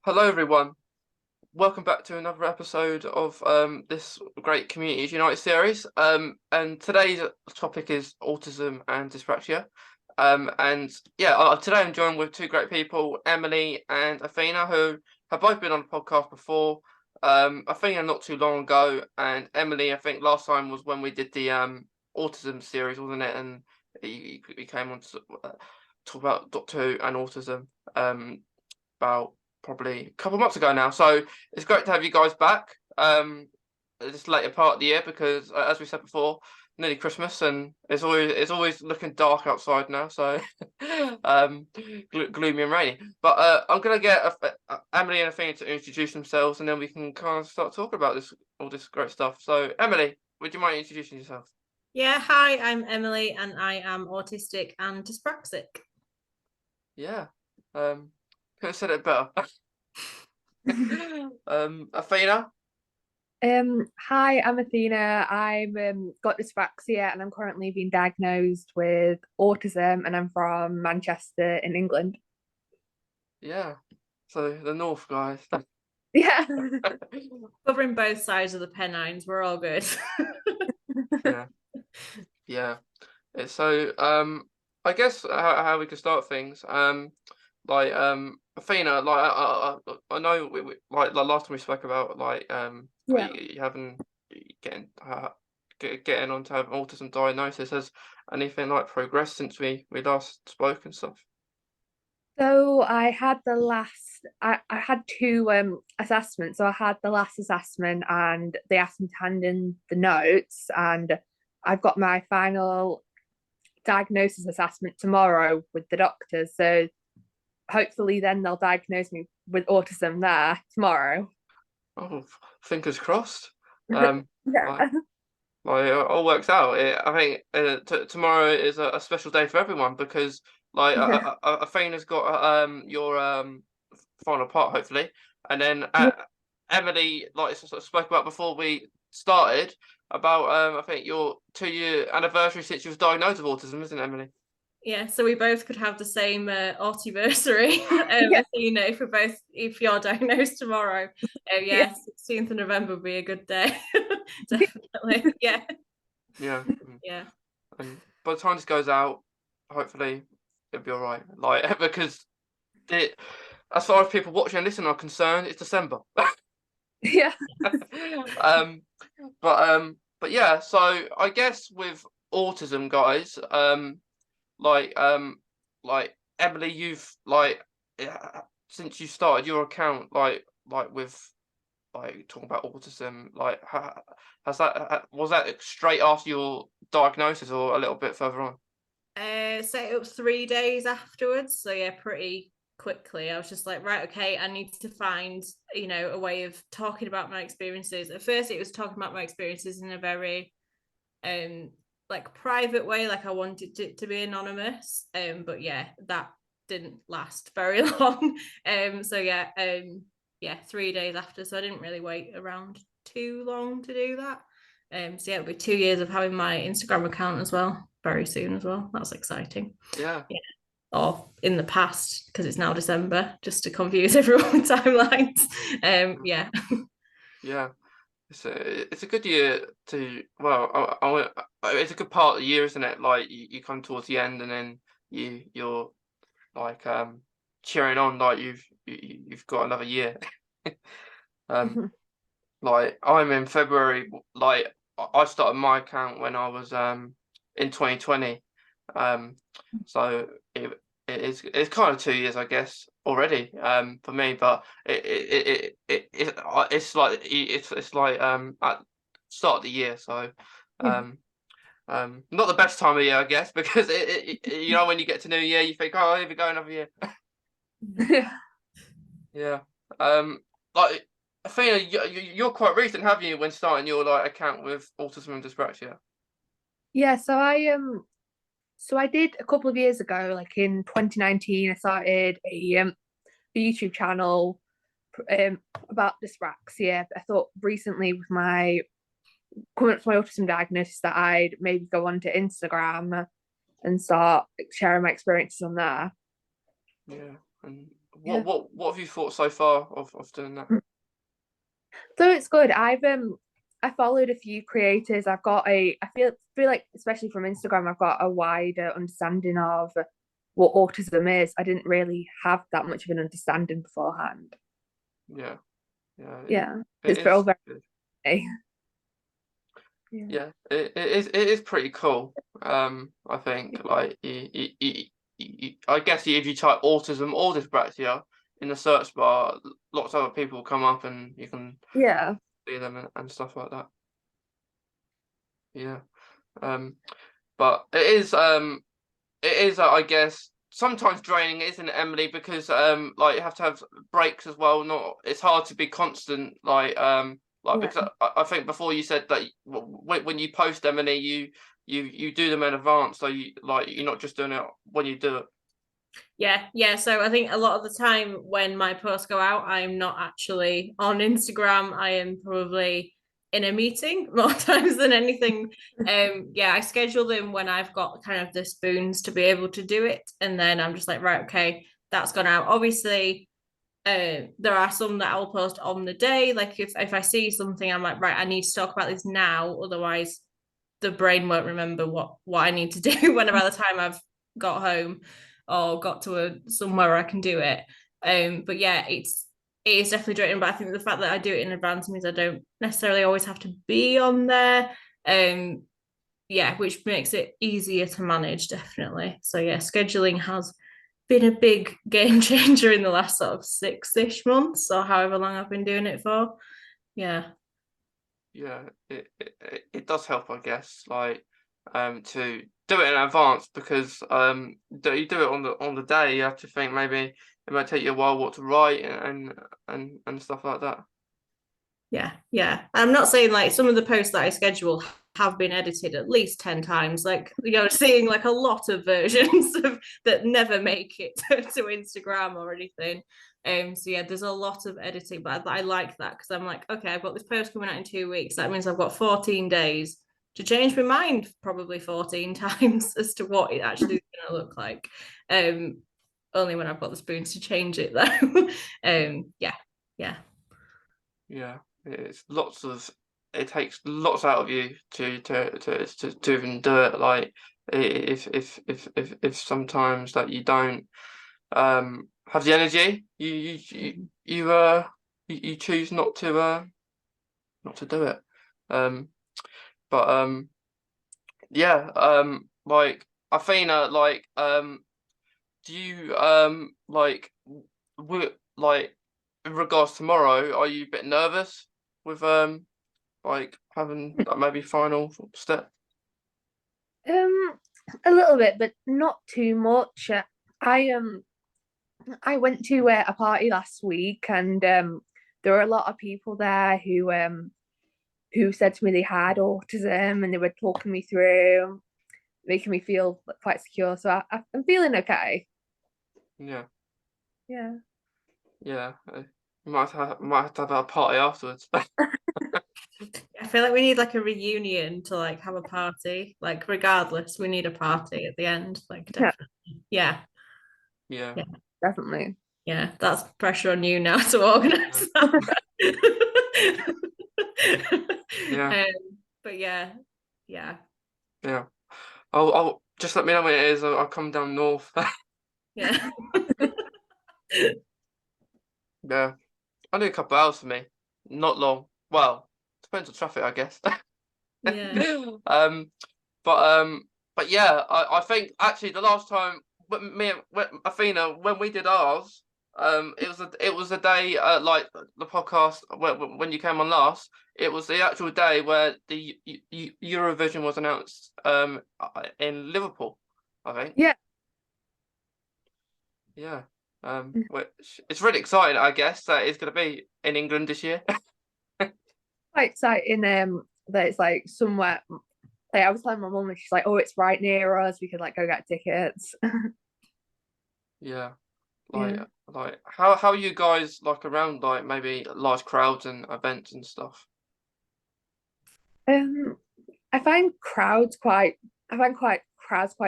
Hello, everyone. Welcome back to another episode of this great Communities United series. And today's topic is autism and dyspraxia. And yeah, today I'm joined with two great people, Emily and Athina, who have both been on the podcast before. Athina not too long ago, and Emily, I think last time was when we did the autism series, wasn't it? And you came on to talk about Doctor Who and autism. About probably a couple of months ago now. So it's great to have you guys back. This later part of the year because, as we said before, nearly Christmas and it's always looking dark outside now. So gloomy and rainy. But I'm gonna get Emily and Athena to introduce themselves, and then we can kind of start talking about all this great stuff. So Emily, would you mind introducing yourself? Yeah, hi, I'm Emily and I am autistic and dyspraxic. Yeah. Could have said it better. Athena. Hi, I'm Athena. I'm got dyspraxia and I'm currently being diagnosed with autism and I'm from Manchester in England. Yeah. So the North guys. Yeah. Covering both sides of the Pennines, we're all good. Yeah. Yeah. So I guess how we could start things. Like Athena, like I know like the last time we spoke about like Yeah. you having getting on to have autism diagnosis. Has anything like progressed since we last spoke and stuff? So I had I had two assessments. So I had the last assessment and they asked me to hand in the notes and I've got my final diagnosis assessment tomorrow with the doctors. So hopefully then they'll diagnose me with autism there tomorrow. Oh, fingers crossed. Yeah. Like, it all works out. I think tomorrow is a special day for everyone because like Yeah. Athena's got your final part hopefully, and then Yeah. Emily, like sort of spoke about before we started about I think your 2-year anniversary since you was diagnosed with autism, isn't it, Emily? Yeah, so we both could have the same anniversary. Yeah. If you're diagnosed tomorrow. Yeah. Yeah, 16th of November would be a good day. Definitely. Yeah. Yeah. Yeah. And by the time this goes out, hopefully it'll be all right. Like because it, as far as people watching and listening are concerned, it's December. Yeah. um, but yeah. So I guess with autism, guys, like like Emily, you've like since you started your account, like with like talking about autism, like has that was that straight after your diagnosis or a little bit further on? Set it up 3 days afterwards. So yeah, pretty quickly. I was just like, right, okay, I need to find, a way of talking about my experiences. At first it was talking about my experiences in a very like private way, like I wanted it to be anonymous. But yeah, that didn't last very long. So yeah, 3 days after. So I didn't really wait around too long to do that. So yeah, it'll be 2 years of having my Instagram account as well, very soon as well. That's exciting. Yeah. Yeah. Or in the past, because it's now December, just to confuse everyone with timelines. Yeah. Yeah. It's a good year to well it's a good part of the year, isn't it? Like you come towards the end and then you're like cheering on like you've got another year. um like I'm in February, like I started my account when I was in 2020. um so it's kind of 2 years I guess already for me, but it's like it's like at start of the year. So um not the best time of year I guess because you know when you get to New Year you think, oh, here we go, another year. Yeah. Yeah. Like Athena, you're quite recent, have you, when starting your like account with autism and dyspraxia? Yeah, so I did a couple of years ago, like in 2019, I started a YouTube channel about dyspraxia. I thought recently with my coming up to my autism diagnosis that I'd maybe go onto Instagram and start sharing my experiences on there. Yeah. And Yeah. What have you thought so far of doing that? So it's good. I followed a few creators. I feel like, especially from Instagram, I've got a wider understanding of what autism is. I didn't really have that much of an understanding beforehand. Yeah, yeah, Yeah, it it's all is very good. yeah. Yeah, it is pretty cool. I think like I guess if you type autism or dyspraxia in the search bar, lots of other people come up and you can Yeah. see them and stuff like that. Yeah. Um, but it is I guess sometimes draining, isn't it, Emily? Because like you have to have breaks as well. Not it's hard to be constant. Like Yeah. because I think before you said that when you post, Emily, you do them in advance, so you're not just doing it when you do it. Yeah. So I think a lot of the time when my posts go out, I'm not actually on Instagram. I am probably in a meeting more times than anything. Yeah, I schedule them when I've got kind of the spoons to be able to do it. And then I'm just like, right, okay, that's gone out. Obviously, there are some that I'll post on the day. Like if I see something, I'm like, right, I need to talk about this now. Otherwise, the brain won't remember what I need to do when by the time I've got home or got to somewhere I can do it. But yeah, it is definitely draining. But I think the fact that I do it in advance means I don't necessarily always have to be on there. Yeah, which makes it easier to manage, definitely. So yeah, scheduling has been a big game changer in the last sort of 6-ish months or however long I've been doing it for. Yeah. Yeah, it does help, I guess, like to do it in advance because you do it on the day. You have to think maybe it might take you a while what to write and stuff like that. Yeah. I'm not saying like some of the posts that I schedule have been edited at least 10 times, like seeing like a lot of versions of that never make it to Instagram or anything. So yeah, there's a lot of editing, but I like that because I'm like, okay, I've got this post coming out in 2 weeks. That means I've got 14 days to change my mind probably 14 times as to what it actually is going to look like. Only when I've got the spoons to change it though. Yeah. Yeah, it takes lots out of you to even do it. Like if sometimes that you don't have the energy, you choose not to do it. Um, but yeah, like Athena, like do you like in regards to tomorrow, are you a bit nervous with like having like maybe final step? Um, a little bit, but not too much. I went to a party last week, and there were a lot of people there who said to me they had autism, and they were talking me through, making me feel quite secure. So I'm feeling okay. Yeah, Yeah. yeah. You might have a party afterwards. I feel like we need like a reunion to like have a party. Like regardless, we need a party at the end. Like Yeah, definitely. Yeah. Yeah, Yeah. definitely. Yeah. That's pressure on you now to organize that. yeah, But yeah. Yeah. yeah. I'll just let me know when it is. I'll come down north. Yeah. Yeah, only a couple hours for me. Not long. Well, depends on traffic, I guess. Yeah. Um, but yeah, I think actually the last time Athena when we did ours, it was a day like the podcast when you came on last. It was the actual day where the Eurovision was announced in Liverpool, I think. Yeah. Yeah. Which it's really exciting, I guess, that it's going to be in England this year. Quite exciting that it's like somewhere, like I was telling my mum, and she's like, oh, it's right near us, we could like go get tickets. Yeah. Like Yeah. like how are you guys like around like maybe large crowds and events and stuff? um I find crowds quite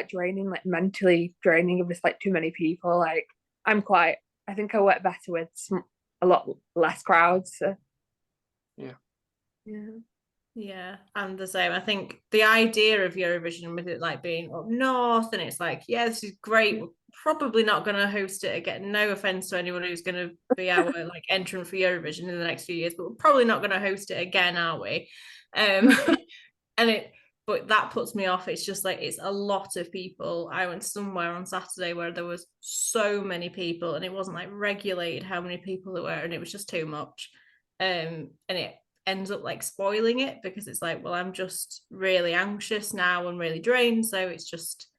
draining, like mentally draining if it's like too many people. Like I'm quite I think I work better with a lot less crowds. So. Yeah. Yeah, I'm the same. I think the idea of Eurovision with it like being up north, and it's like, yeah, this is great. We're probably not going to host it again. No offense to anyone who's going to be our like entrant for Eurovision in the next few years, but we're probably not going to host it again, are we? And but that puts me off. It's just like it's a lot of people. I went somewhere on Saturday where there was so many people, and it wasn't like regulated how many people there were, and it was just too much. And it ends up like spoiling it because it's like, well, I'm just really anxious now and really drained. So it's just,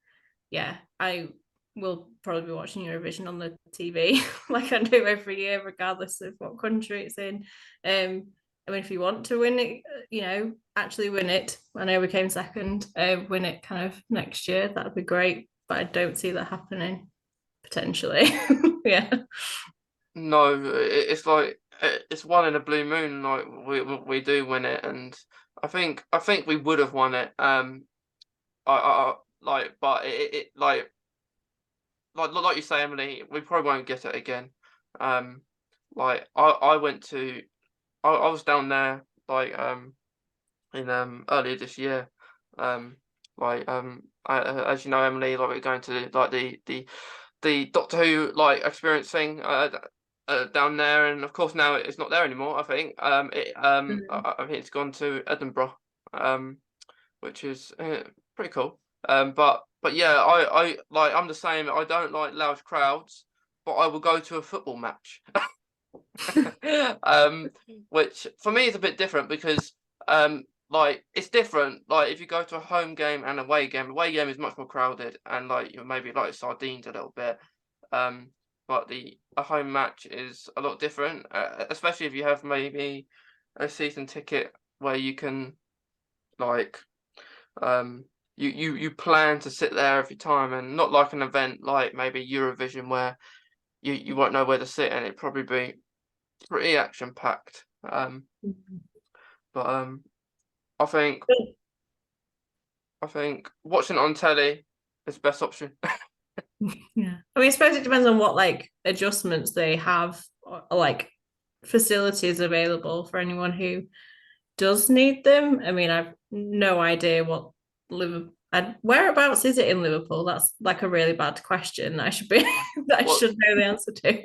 yeah, I will probably be watching Eurovision on the TV like I do every year, regardless of what country it's in. I mean, if you want to win it, actually win it. I know we came second, win it kind of next year. That'd be great. But I don't see that happening potentially. Yeah. No, it's like it's one in a blue moon. Like we do win it, and I think we would have won it. I like, but it like you say, Emily, we probably won't get it again. Like I went to I was down there like in earlier this year. As you know, Emily, like we're going to like the Doctor Who like experience thing down there, and of course now it's not there anymore. I think I think it's gone to Edinburgh, which is pretty cool. But yeah, I like I'm the same. I don't like loud crowds, but I will go to a football match. Which for me is a bit different because like it's different. Like if you go to a home game and away game is much more crowded and like you're maybe like sardines a little bit. But a home match is a lot different, especially if you have maybe a season ticket where you can like you plan to sit there every time and not like an event like maybe Eurovision where you won't know where to sit and it'd probably be pretty action packed. But I think watching it on telly is the best option. Yeah, I mean, I suppose it depends on what like adjustments they have or like facilities available for anyone who does need them. I mean, I've no idea what Liverpool. Whereabouts is it in Liverpool? That's like a really bad question. That I should be that I should know the answer to.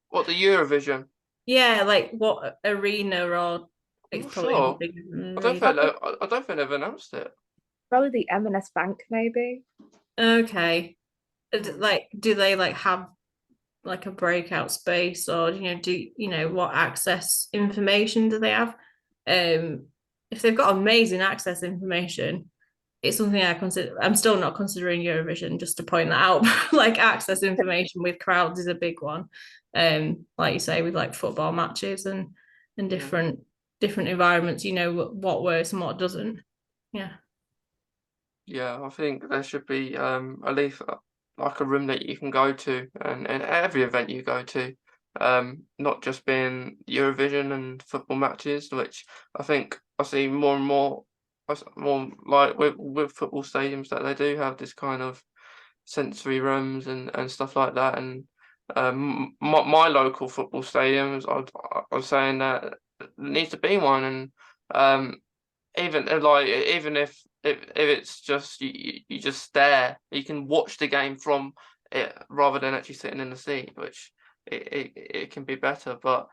What, the Eurovision? Yeah, like what arena or it's Not probably sure. bigger than I don't arena. think I don't think they've announced it. Probably the M&S Bank, maybe. Okay. Like, do they like have like a breakout space, or what access information do they have? If they've got amazing access information, it's something I consider. I'm still not considering Eurovision, just to point that out. Like access information with crowds is a big one. Like you say, with like football matches and different environments, what works and what doesn't. Yeah. Yeah, I think there should be at least like a room that you can go to and every event you go to. Not just being Eurovision and football matches, which I think I see more and more like with football stadiums that they do have this kind of sensory rooms and stuff like that. And my local football stadiums, I was saying that there needs to be one, and even if it's just you just stare, you can watch the game from it rather than actually sitting in the seat, which it can be better, but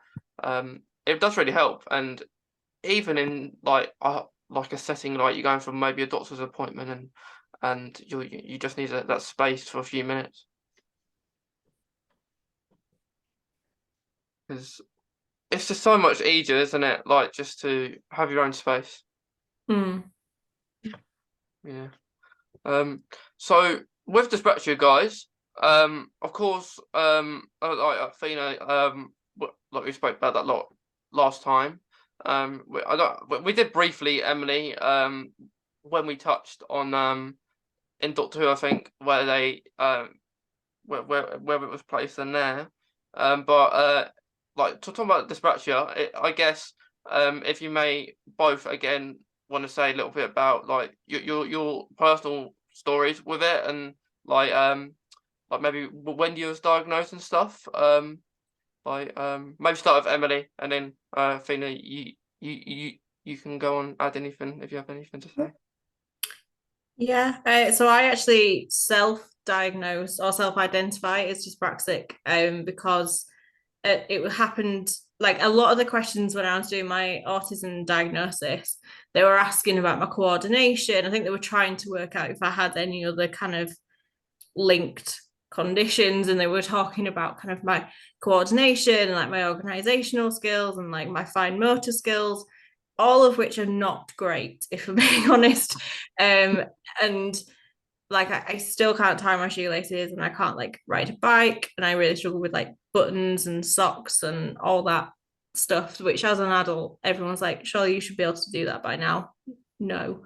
it does really help. And even in like a setting like you're going for maybe a doctor's appointment and you just need that space for a few minutes, because it's just so much easier, isn't it? Like just to have your own space. Mm. Yeah. So with Dyspraxia, guys, of course, like Athena, like we spoke about that lot last time. We did briefly, Emily, when we touched on in Doctor Who, I think, where they where it was placed in there. But like to talk about Dyspraxia, I guess if you may both again want to say a little bit about like your personal stories with it and like like maybe when you was diagnosed and stuff. Maybe start with Emily, and then Athina, you can go on, add anything if you have anything to say. Yeah, so I actually self-diagnose or self-identify as dyspraxic because it happened, like a lot of the questions when I was doing my autism diagnosis, they were asking about my coordination. I think they were trying to work out if I had any other kind of linked conditions, and they were talking about kind of my coordination and like my organizational skills and like my fine motor skills, all of which are not great, if I'm being honest. And like I still can't tie my shoelaces, and I can't like ride a bike, and I really struggle with like buttons and socks and all that stuff, which as an adult everyone's like, surely you should be able to do that by now. No.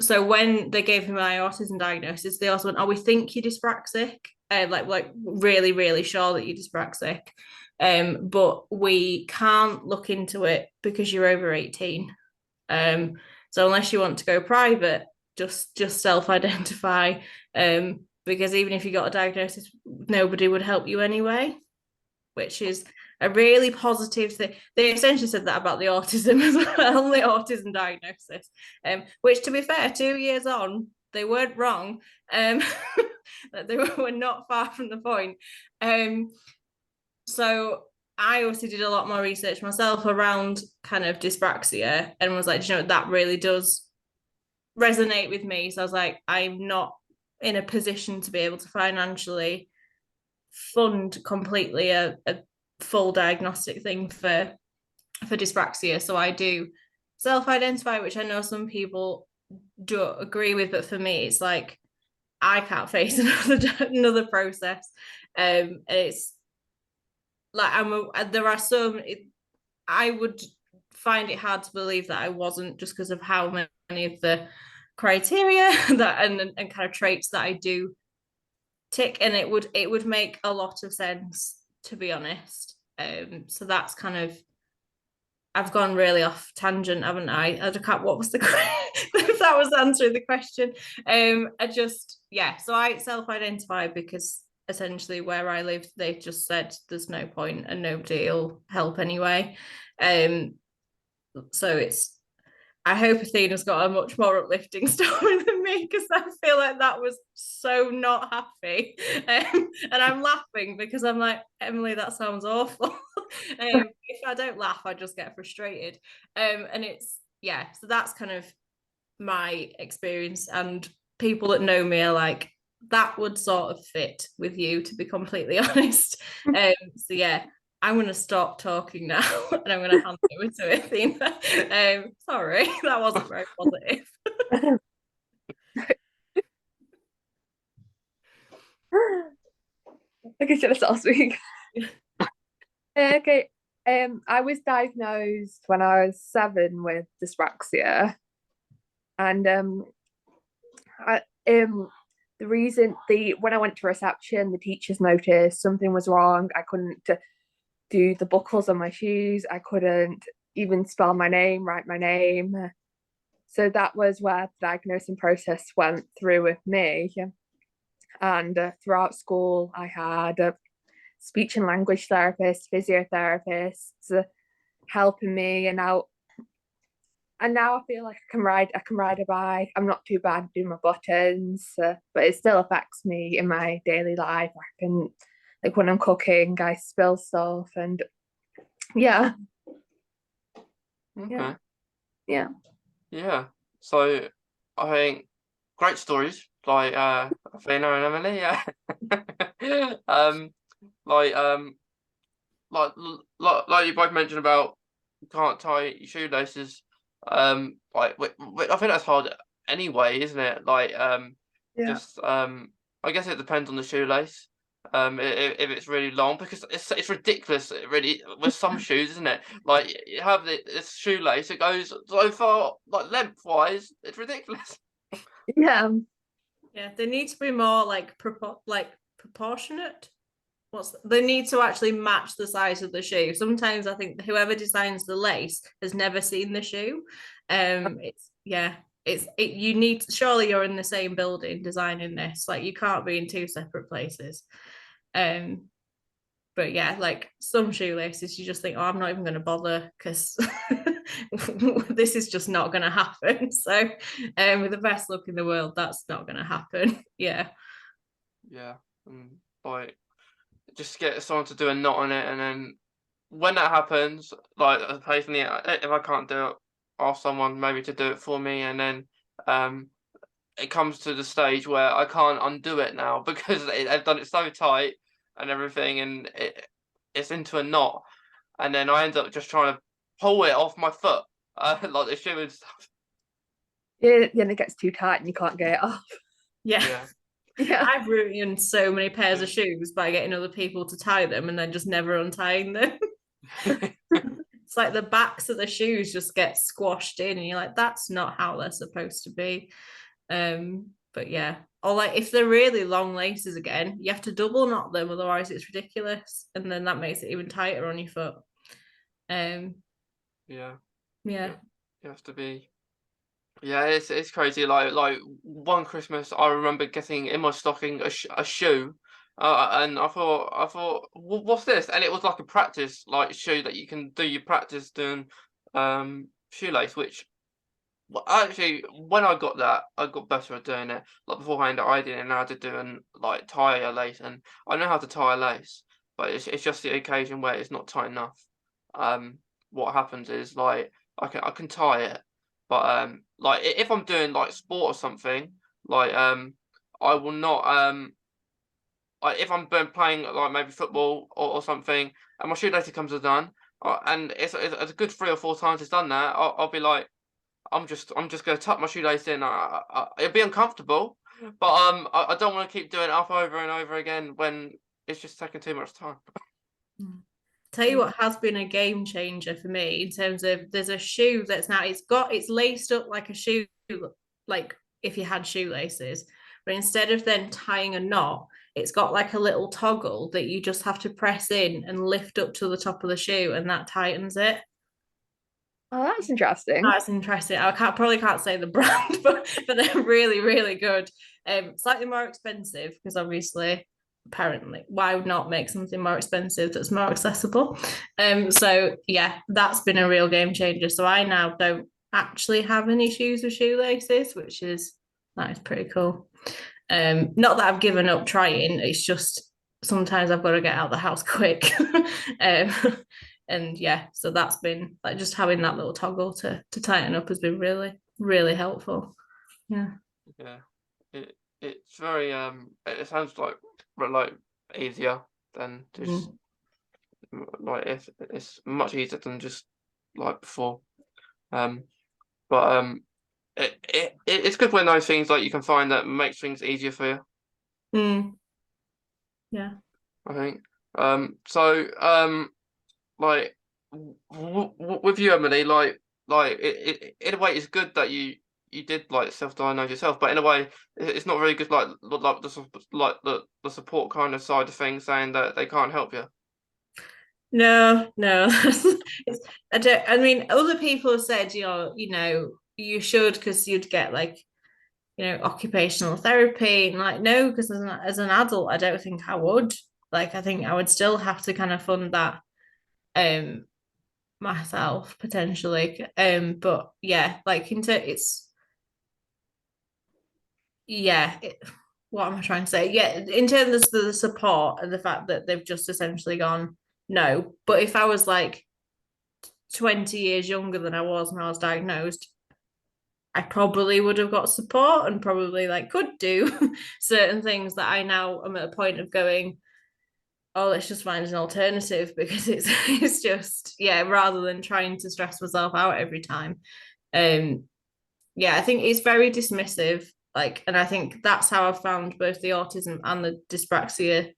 So when they gave me my autism diagnosis, they also went, oh, we think you're dyspraxic, like really really sure that you're dyspraxic, but we can't look into it because you're over 18. So unless you want to go private, just self-identify, because even if you got a diagnosis, nobody would help you anyway, which is a really positive thing. They essentially said that about the autism as well, the autism diagnosis, which, to be fair, 2 years on, they weren't wrong. They were not far from the point. So I also did a lot more research myself around kind of dyspraxia, and was like, you know, that really does resonate with me. So I was like, I'm not in a position to be able to financially fund completely a full diagnostic thing for dyspraxia. So I do self-identify, which I know some people do agree with, but for me, it's like I can't face another process. It's like there are some. I would find it hard to believe that I wasn't, just because of how many of the criteria that and kind of traits that I do tick, and it would make a lot of sense, to be honest. So that's kind of, I've gone really off tangent, haven't I? I can't, what was the if that was answering the question. So I self-identify because essentially where I live, they just said there's no point and nobody will help anyway. So it's, I hope Athina's got a much more uplifting story than me, because I feel like that was so not happy. And I'm laughing because I'm like, Emily, that sounds awful. If I don't laugh, I just get frustrated. And it's, yeah, so that's kind of my experience. And people that know me are like, that would sort of fit with you, to be completely honest. So yeah, I'm going to stop talking now and I'm going to hand over to Athina. Sorry, that wasn't very positive. Okay, should I start speaking? Okay. I was diagnosed when I was 7 with dyspraxia, and when I went to reception, the teachers noticed something was wrong. I couldn't do the buckles on my shoes. I couldn't even spell my name, write my name. So that was where the diagnosing process went through with me. And throughout school, I had a speech and language therapist, physiotherapists helping me, and now I feel like I can ride a bike. I'm not too bad at doing my buttons, but it still affects me in my daily life. I can, like when I'm cooking, I spill stuff, and yeah. Okay. Yeah. So I think great stories, like Athina and Emily. Yeah. like like you both mentioned about you can't tie your shoelaces. Like I think that's hard anyway, isn't it? Like just I guess it depends on the shoelace. If it's really long, because it's ridiculous, really, with some shoes, isn't it? Like you have this shoelace, it goes so far, like lengthwise, it's ridiculous. Yeah. Yeah, they need to be more like proportionate. They need to actually match the size of the shoe. Sometimes I think whoever designs the lace has never seen the shoe. It's, yeah, you need, surely you're in the same building designing this, like you can't be in two separate places. But yeah, like some shoelaces you just think, oh, I'm not even going to bother because this is just not going to happen. So with the best luck in the world, that's not going to happen. Yeah. Like just get someone to do a knot on it, and then when that happens, like occasionally if I can't do it, ask someone maybe to do it for me, and then it comes to the stage where I can't undo it now because I've done it so tight and everything, and it's into a knot, and then I end up just trying to pull it off my foot, like the shoe and stuff. Yeah, then it gets too tight and you can't get it off. Yeah. I've ruined so many pairs of shoes by getting other people to tie them and then just never untying them. It's like the backs of the shoes just get squashed in and you're like, that's not how they're supposed to be. But yeah, or like if they're really long laces again, you have to double knot them, otherwise it's ridiculous, and then that makes it even tighter on your foot. Yeah, you have to be. Yeah, it's crazy. Like one Christmas, I remember getting in my stocking a shoe, and I thought, what's this? And it was like a practice like shoe that you can do your practice doing shoelace, which actually when I got that, I got better at doing it. Like beforehand, I didn't know how to do and like tie a lace, and I know how to tie a lace, but it's just the occasion where it's not tight enough. What happens is like I can tie it. But like if I'm doing like sport or something, like I will not like if I'm playing like maybe football or something, and my shoelace comes undone, and it's a good 3 or 4 times it's done that, I'll be like, I'm just gonna tuck my shoelace in. It'll be uncomfortable, but I don't want to keep doing it up over and over again when it's just taking too much time. Tell you what has been a game changer for me in terms of, there's a shoe that's now, it's laced up like a shoe, like if you had shoelaces, but instead of then tying a knot, it's got like a little toggle that you just have to press in and lift up to the top of the shoe, and that tightens it. Oh, that's interesting. That's interesting. Probably can't say the brand, but they're really, really good. Slightly more expensive because obviously, apparently, why not make something more expensive that's more accessible? So yeah, that's been a real game changer. So I now don't actually have any shoes with shoelaces, that is pretty cool. Not that I've given up trying, it's just sometimes I've got to get out of the house quick. And yeah, so that's been like, just having that little toggle to tighten up has been really, really helpful. Yeah. It's very it sounds like easier than just like it's much easier than just like before. But it's good when those things like you can find that makes things easier for you. Yeah, I think. Like with you, Emily, like in a way, it's good that you did like self-diagnose yourself, but in a way, it's not very good. Like the support kind of side of things, saying that they can't help you. No. I don't. I mean, other people have said, you should, because you'd get like, occupational therapy, and like, no, because as an adult, I don't think I would. Like, I think I would still have to kind of fund that myself potentially. But yeah, like what am I trying to say? Yeah, in terms of the support and the fact that they've just essentially gone no. But if I was like 20 years younger than I was when I was diagnosed, I probably would have got support and probably like could do certain things that I now am at a point of going, oh, let's just find an alternative, because it's just, yeah, rather than trying to stress myself out every time. Yeah, I think it's very dismissive, like, and I think that's how I've found both the autism and the dyspraxia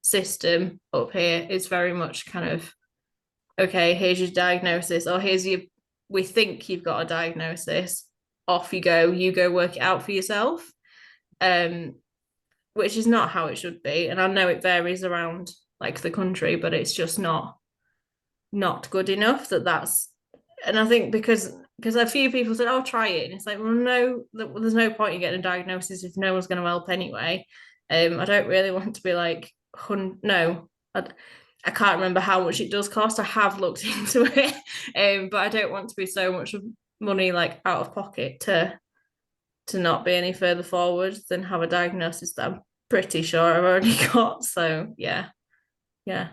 system up here is very much kind of, okay, here's your diagnosis, or we think you've got a diagnosis, off you go work it out for yourself. Which is not how it should be. And I know it varies around like the country, but it's just not good enough that's, and I think because because a few people said, "Oh, try it," and it's like, well, no, there's no point in getting a diagnosis if no one's going to help anyway. I don't really want to be like, no, I can't remember how much it does cost. I have looked into it, but I don't want to be so much money like out of pocket to not be any further forward than have a diagnosis that I'm pretty sure I've already got. So yeah. Yeah.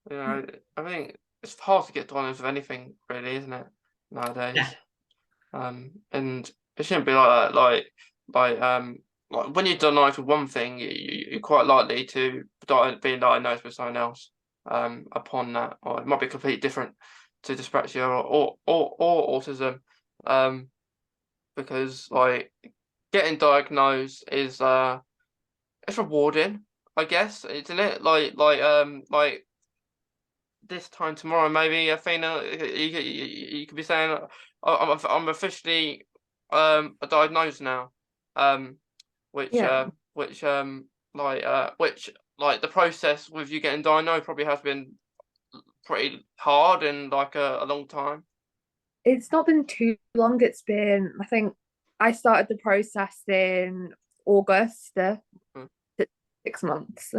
I think it's hard to get diagnosed with anything, really, isn't it, nowadays? Yeah. And it shouldn't be like that. Like when you're diagnosed with one thing, you're quite likely to being diagnosed with something else. Upon that, or it might be completely different to dyspraxia or autism. Because like getting diagnosed is it's rewarding, I guess, isn't it? Like this time tomorrow, maybe Athina, you could be saying, I'm officially diagnosed now, which the process with you getting diagnosed probably has been pretty hard and like a long time. It's not been too long. It's been, I think I started the process in August, 6 months.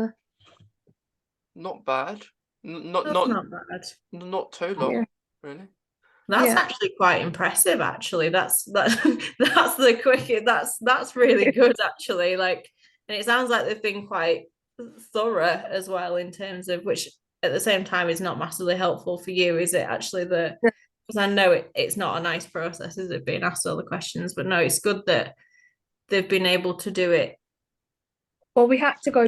Not bad. That's not bad. Not too long, Yeah. really. That's Yeah. actually quite impressive, actually. That's the quickest. That's really good, actually. Like, and it sounds like they've been quite thorough as well in terms of, which at the same time is not massively helpful for you, is it? Actually, because I know it's not a nice process, is it, being asked all the questions? But no, it's good that they've been able to do it. Well, we had to go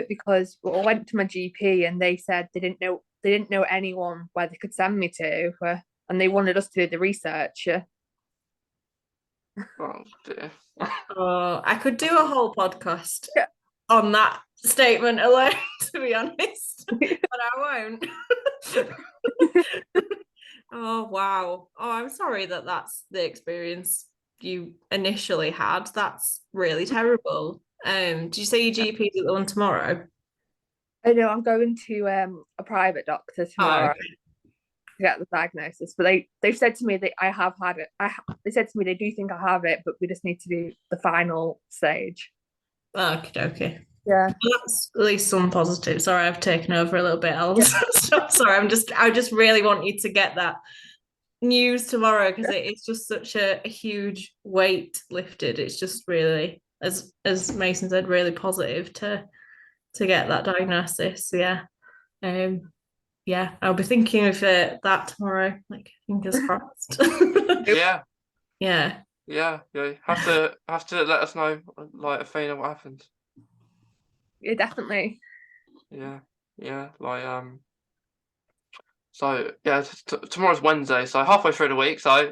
because I went to my GP and they said they didn't know anyone where they could send me to, and they wanted us to do the research. Oh dear. Oh, I could do a whole podcast on that statement alone, to be honest, but I won't. Oh wow. Oh, I'm sorry that's the experience you initially had. That's really terrible. Did you say your GP's at the one tomorrow? I know I'm going to a private doctor tomorrow Okay. to get the diagnosis, but they've said to me that I have had it. They said to me they do think I have it, but we just need to do the final stage. Okay. Yeah. That's at least some positive. Sorry, I've taken over a little bit. Sorry, I just really want you to get that news tomorrow because it's just such a huge weight lifted. It's just really, as Mason said, really positive to get that diagnosis. Yeah. Yeah, I'll be thinking of that tomorrow. Like, fingers crossed. Yeah. Yeah. Have to let us know, like, Athena, what happens. Yeah, definitely. Yeah. Like so yeah, tomorrow's Wednesday, so halfway through the week. So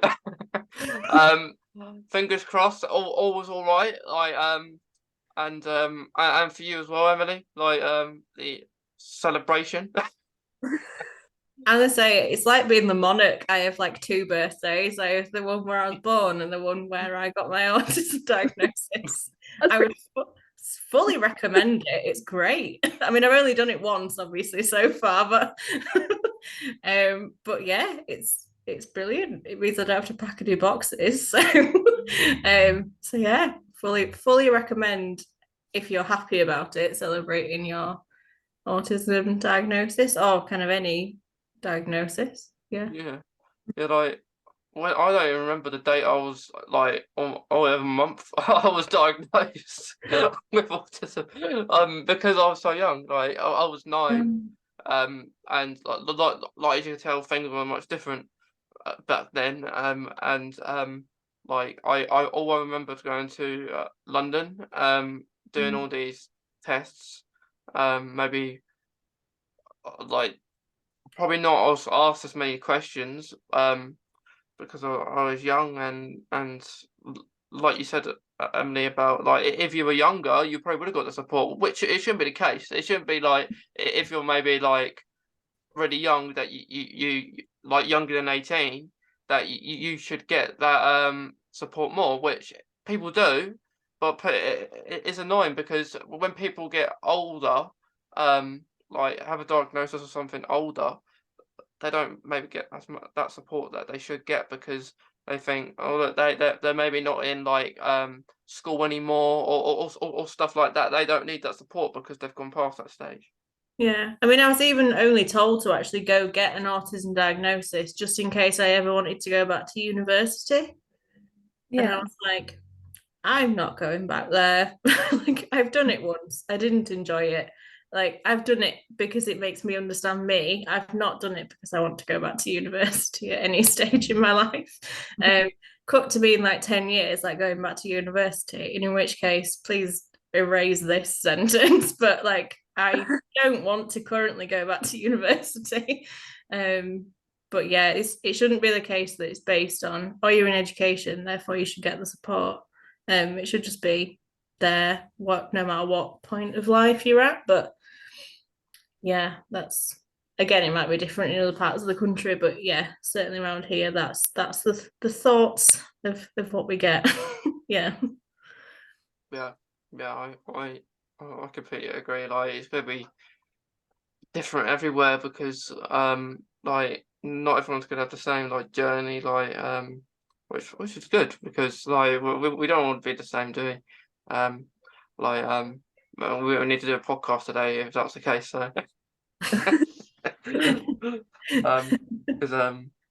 fingers crossed, all was all right. Like and for you as well, Emily. Like the celebration. I'm gonna say it's like being the monarch. I have like two birthdays. I have the one where I was born and the one where I got my autism diagnosis. I would fully recommend it. It's great. I mean, I've only done it once, obviously, so far, but yeah, it's brilliant. It means I don't have to pack a new boxes. So so yeah, fully recommend if you're happy about it, celebrating your autism diagnosis or kind of any diagnosis. Yeah. Like when I don't even remember the date I was like on whatever month I was diagnosed with autism. Because I was so young. Like I was 9. And like as you can tell, things were much different back then. Like I all I remember was going to London, doing all these tests. Maybe like probably not asked as many questions, because I was young and like you said, Emily, about like if you were younger, you probably would have got the support, which it shouldn't be the case. It shouldn't be like if you're maybe like really young that you like younger than 18 that you should get that support more, which people do, but it's annoying because when people get older, like have a diagnosis or something older, they don't maybe get as much that support that they should get, because they think, oh look, they're maybe not in like school anymore, or stuff like that. They don't need that support because they've gone past that stage. Yeah, I mean, I was even only told to actually go get an autism diagnosis just in case I ever wanted to go back to university. And I Yeah. was like, I'm not going back there. Like, I've done it once. I didn't enjoy it. Like, I've done it because it makes me understand me. I've not done it because I want to go back to university at any stage in my life. Cut to be in like 10 years, like going back to university, in which case, please erase this sentence. But like, I don't want to currently go back to university. But yeah, it shouldn't be the case that it's based on, oh, you're in education, therefore you should get the support. It should just be there, no matter what point of life you're at. But yeah, that's, again, it might be different in other parts of the country, but yeah, certainly around here, that's the thoughts of what we get. Yeah. Yeah, I completely agree. Like, it's gonna be different everywhere, because like not everyone's gonna have the same like journey, like which is good, because like we don't want to be the same, do we? Like well, we don't need to do a podcast today if that's the case. So because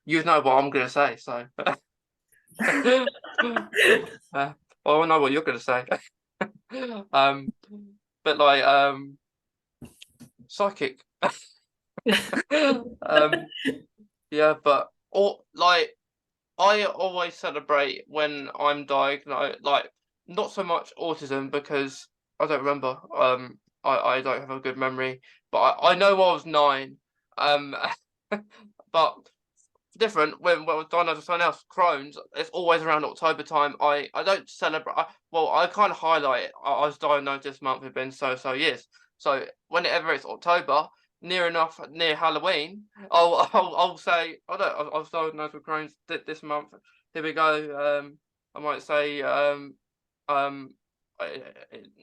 you know what I'm gonna say, so I know what you're gonna say. But like psychic. Yeah, but like I always celebrate when I'm diagnosed, like not so much autism, because I don't remember. I don't have a good memory, but I know I was 9. But different when I was diagnosed with something else, Crohn's. It's always around October time. I don't celebrate. I kind of highlight it. I was diagnosed this month. It's been so years. So whenever it's October, near Halloween, I'll say, I don't. I was diagnosed with Crohn's this month. Here we go. I might say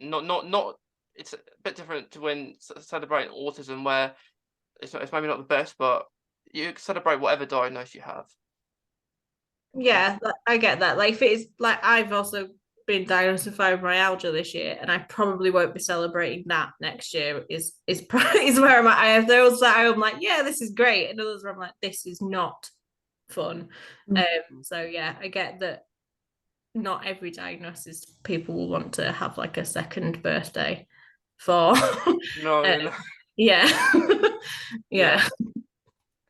not. It's a bit different to when celebrating autism, where it's maybe not the best, but you celebrate whatever diagnosis you have. Yeah, I get that. Like, if it's like, I've also been diagnosed with fibromyalgia this year, and I probably won't be celebrating that next year. Is where I'm at. I have those that I'm like, yeah, this is great, and others where I'm like, this is not fun. So yeah, I get that. Not every diagnosis people will want to have like a second birthday for. No. Yeah. Yeah.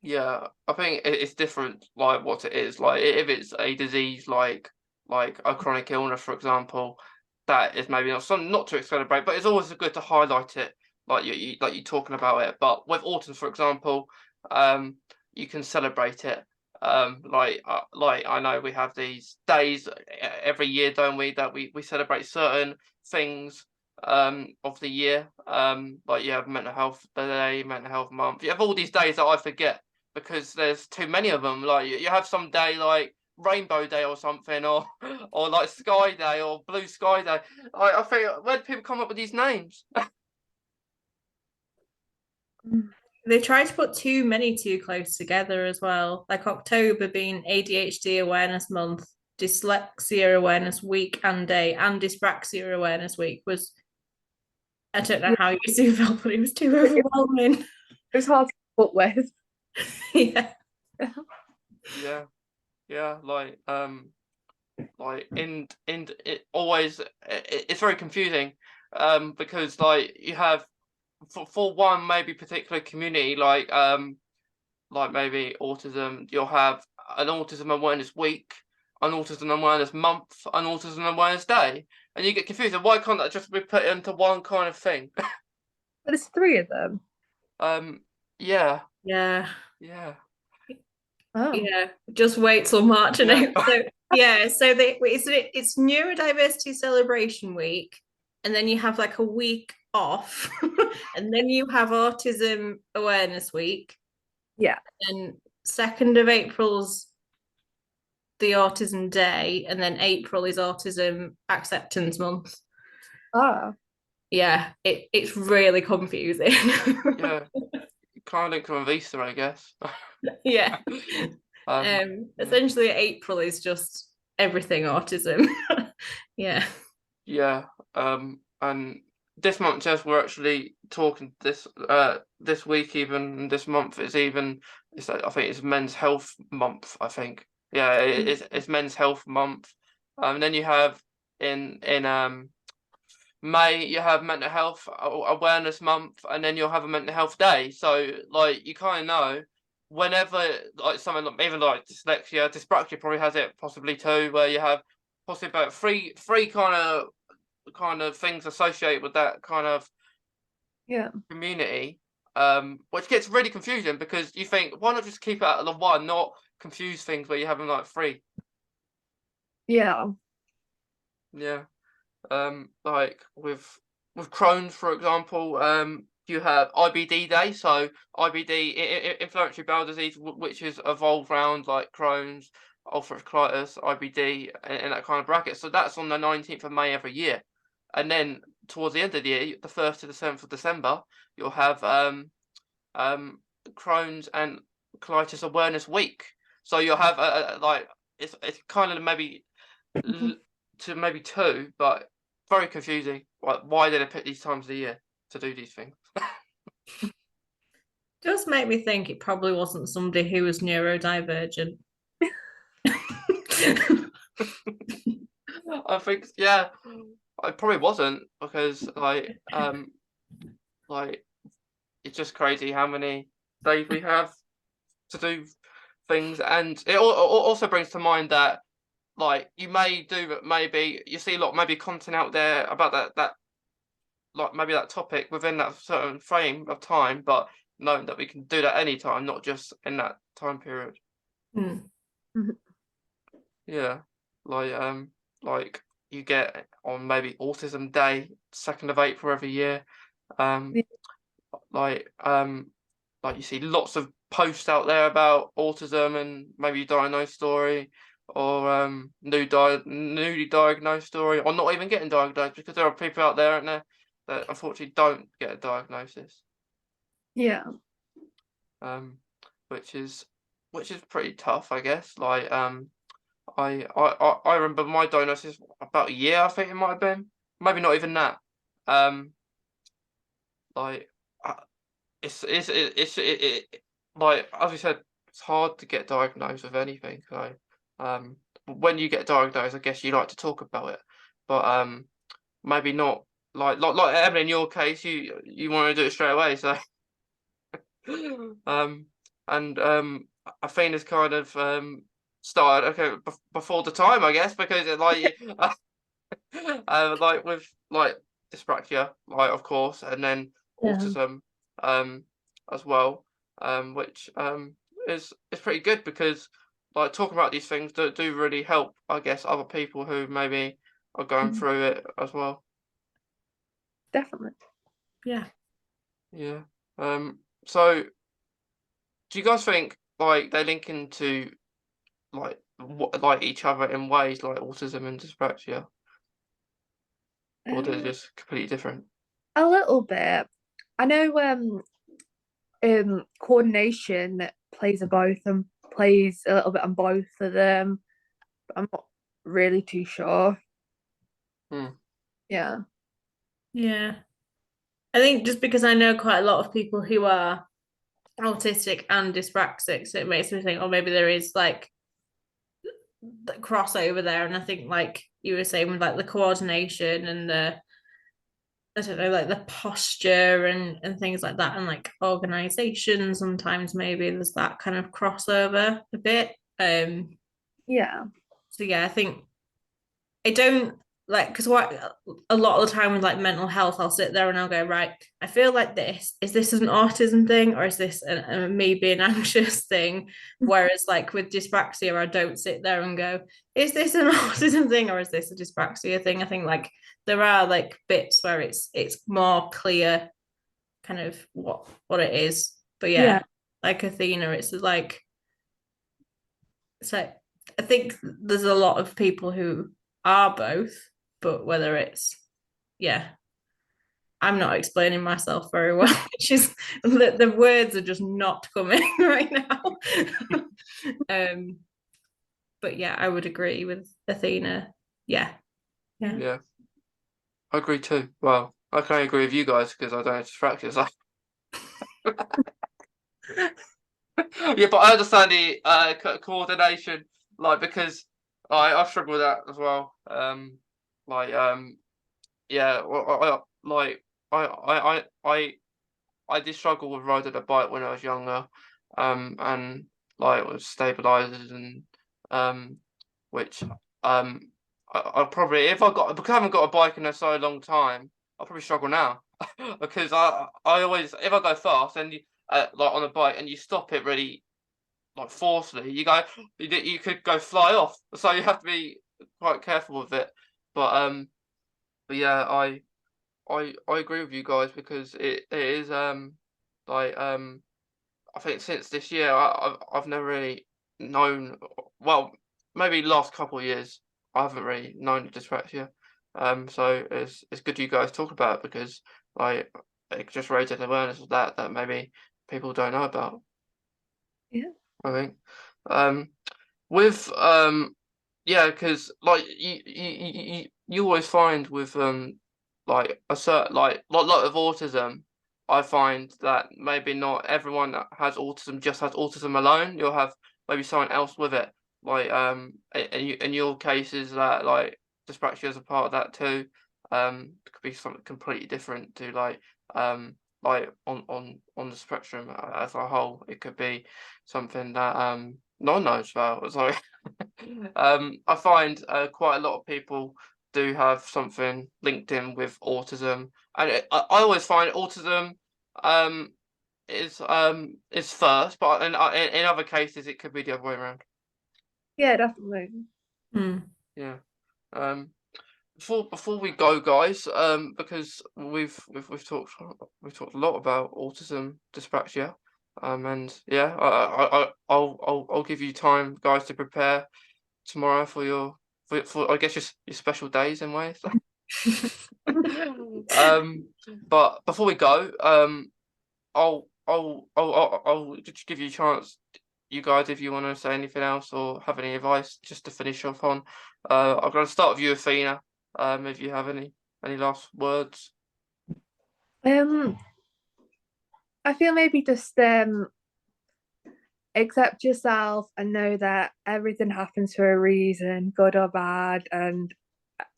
Yeah, I think it's different, like what it is. Like if it's a disease like a chronic illness, for example, that is maybe not something not to celebrate, but it's always good to highlight it, like you talking about it. But with autism, for example, you can celebrate it. Like I know we have these days every year, don't we? That we celebrate certain things of the year. Like you have mental health day, mental health month. You have all these days that I forget, because there's too many of them. Like you have some day like Rainbow Day or something, or or like Sky Day or Blue Sky Day. I think, where do people come up with these names? They try to put too many too close together as well. Like October being ADHD Awareness Month, Dyslexia Awareness Week and Day, and Dyspraxia Awareness Week was, I don't know how you two felt, but it was too overwhelming. It was hard to put with. Yeah. Yeah, like in it always it's very confusing, because like you have for one maybe particular community, like maybe autism, you'll have an autism awareness week, an autism awareness month, an autism awareness day, and you get confused. And why can't that just be put into one kind of thing? But there's 3 of them. Yeah. Yeah. Oh. Yeah. Just wait till March and April. So yeah, so it's Neurodiversity Celebration Week, and then you have like a week off, and then you have Autism Awareness Week. Yeah. And 2nd of April's the Autism Day, and then April is Autism Acceptance Month. Oh. Yeah, it's really confusing. Yeah. kind of linked with Easter, I guess. Yeah. Yeah. Essentially April is just everything autism. Yeah. Yeah. And this month, as we're actually talking this week, even this month is even I think it's Men's Health Month. I think. Yeah, it's Men's Health Month. And then you have in May you have Mental Health Awareness Month, and then you'll have a Mental Health Day. So like you kind of know whenever like something even like dyslexia, dyspraxia probably has it possibly too, where you have possibly about three kind of things associated with that kind of community, which gets really confusing because you think, why not just keep it at the one, not confuse things where you're having like three. Yeah. Like with Crohn's, for example, you have IBD Day. So IBD, inflammatory bowel disease, which is evolved around like Crohn's, ulcerative colitis, IBD, and that kind of bracket. So that's on the 19th of May every year. And then towards the end of the year, the 1st to the 7th of December, you'll have Crohn's and Colitis Awareness Week. So you'll have like it's kind of maybe to maybe two, but very confusing. Like, why did they pick these times of the year to do these things? Does make me think it probably wasn't somebody who was neurodivergent. I think, yeah, I probably wasn't because like it's just crazy how many days we have to do things, and it also brings to mind that like you may do maybe you see a lot maybe content out there about that like maybe that topic within that certain frame of time, but knowing that we can do that anytime, not just in that time period. Yeah, like you get on maybe Autism Day, 2nd of April every year. Um, like like you see lots of posts out there about autism and maybe diagnosed story or newly diagnosed story, or not even getting diagnosed, because there are people out there, aren't there, that unfortunately don't get a diagnosis. Yeah. Which is pretty tough, I guess. Like I remember my diagnosis about a year, I think it might have been, maybe not even that. Like like as we said, it's hard to get diagnosed with anything. So when you get diagnosed, I guess you like to talk about it, but maybe not like Emily, in your case, you want to do it straight away. So and Athena's kind of started before the time, I guess, because it, like like with like dyspraxia, like of course, and then autism as well, which is pretty good because like talking about these things do really help, I guess, other people who maybe are going through it as well. Definitely. Yeah. So do you guys think like they link into like each other in ways like autism and dyspraxia, or they're just completely different? A little bit. I know coordination plays plays a little bit on both of them. But I'm not really too sure. Yeah. Yeah. I think just because I know quite a lot of people who are autistic and dyspraxic, so it makes me think, oh, maybe there is like the crossover there. And I think like you were saying with like the coordination and the I don't know, like the posture and things like that, and like organization, sometimes maybe there's that kind of crossover a bit. Yeah. So yeah, I think I don't like, because what a lot of the time with like mental health, I'll sit there and I'll go, right, I feel like this. Is this an autism thing, or is this a me being anxious thing? Whereas like with dyspraxia, I don't sit there and go, is this an autism thing, or is this a dyspraxia thing? I think like there are like bits where it's more clear kind of what it is. But yeah, like Athena, it's like, so I think there's a lot of people who are both, but whether it's, yeah. I'm not explaining myself very well, which is the words are just not coming right now. But yeah, I would agree with Athina. Yeah. Yeah, I agree too. Well, I can only agree with you guys because I don't have dyspraxia. So. Yeah, but I understand the coordination, like, because I struggle with that as well. Like yeah, like I did struggle with riding a bike when I was younger, and like with stabilizers and which I probably, if I got, because I haven't got a bike in a so long time, I'll probably struggle now because I always, if I go fast and you like on a bike and you stop it really like forcefully, you could go fly off, so you have to be quite careful with it. But yeah, I agree with you guys because it is like I think since this year I've never really known, well, maybe last couple of years I haven't really known dyspraxia. So it's good you guys talk about it because like it just raises awareness of that maybe people don't know about. Yeah. I think. With yeah, because like you always find with like a certain like lot of autism, I find that maybe not everyone that has autism just has autism alone. You'll have maybe someone else with it. Like in your cases that like dyspraxia is a part of that too. It could be something completely different to like on the spectrum as a whole. It could be something that no one knows about. Sorry. I find quite a lot of people do have something linked in with autism, and I always find autism um is first, but in other cases it could be the other way around. Yeah, definitely. Yeah. Um. Before we go, guys, because we've talked a lot about autism dyspraxia, and yeah, I'll give you time, guys, to prepare tomorrow for your for I guess your special days in ways. But before we go, I'll just give you a chance, you guys, if you want to say anything else or have any advice, just to finish off on. I'm going to start with you, Athena. If you have any last words. Um, I feel maybe just accept yourself and know that everything happens for a reason, good or bad, and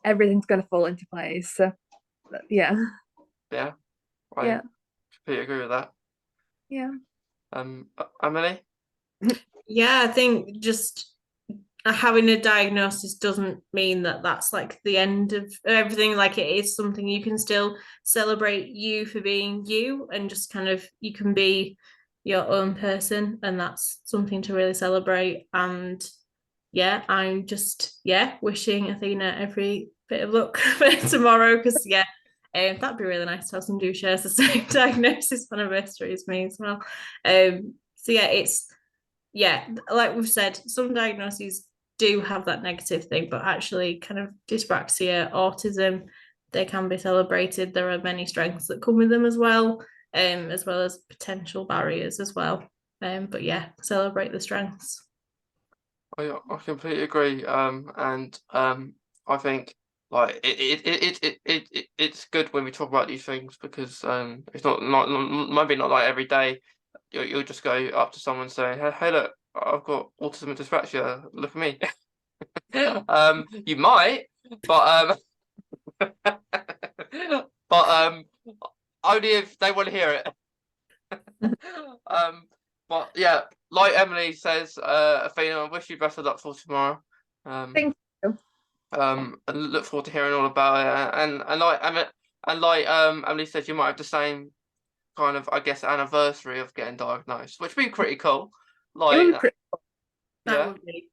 everything's gonna fall into place. So yeah, Yeah, I yeah, completely agree with that. yeah. Emily. Yeah, I think just having a diagnosis doesn't mean that that's like the end of everything. Like it is something you can still celebrate you for being you, and just kind of you can be your own person, and that's something to really celebrate. And yeah, I'm just wishing Athena every bit of luck for tomorrow because that'd be really nice to have somebody who shares the same diagnosis anniversary as me as well. So yeah, it's like we've said, some diagnoses do have that negative thing, but actually, kind of dyspraxia, autism, they can be celebrated. There are many strengths that come with them as well as potential barriers as well. But yeah, celebrate the strengths. I completely agree. And I think like it's good when we talk about these things because it's not maybe not like every day you'll just go up to someone saying, hey look, I've got autism and dyspraxia, look at me. You might, but but only if they want to hear it. But yeah, like Emily says, Athena, I wish you best of luck for tomorrow. Thank you. And look forward to hearing all about it. And like Emily said, you might have the same kind of, I guess, anniversary of getting diagnosed, which would be pretty cool. It would Like, be pretty. yeah,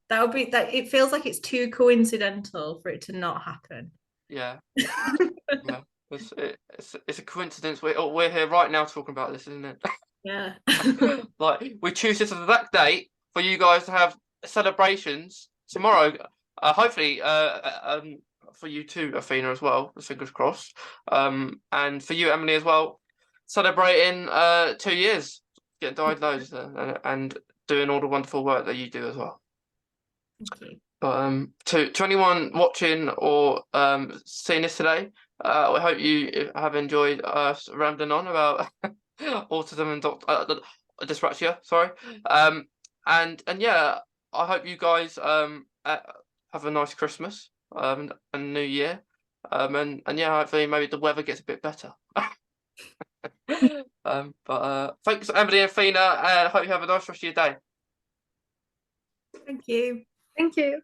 That would be that. It feels like it's too coincidental for it to not happen. yeah, yeah. It's a coincidence. We're here right now talking about this, isn't it? Yeah. Like we choose this exact date for you guys to have celebrations tomorrow. Hopefully, for you too, Athena, as well. Fingers crossed. And for you, Emily, as well, celebrating 2 years getting diagnosed and doing all the wonderful work that you do as well. Thank you. But to anyone watching or seeing this today, I hope you have enjoyed us rambling on about autism and dyspraxia. Sorry. And yeah, I hope you guys have a nice Christmas and New Year. And yeah, hopefully maybe the weather gets a bit better. But thanks, Emily and Athina, and I hope you have a nice rest of your day. Thank you. Thank you.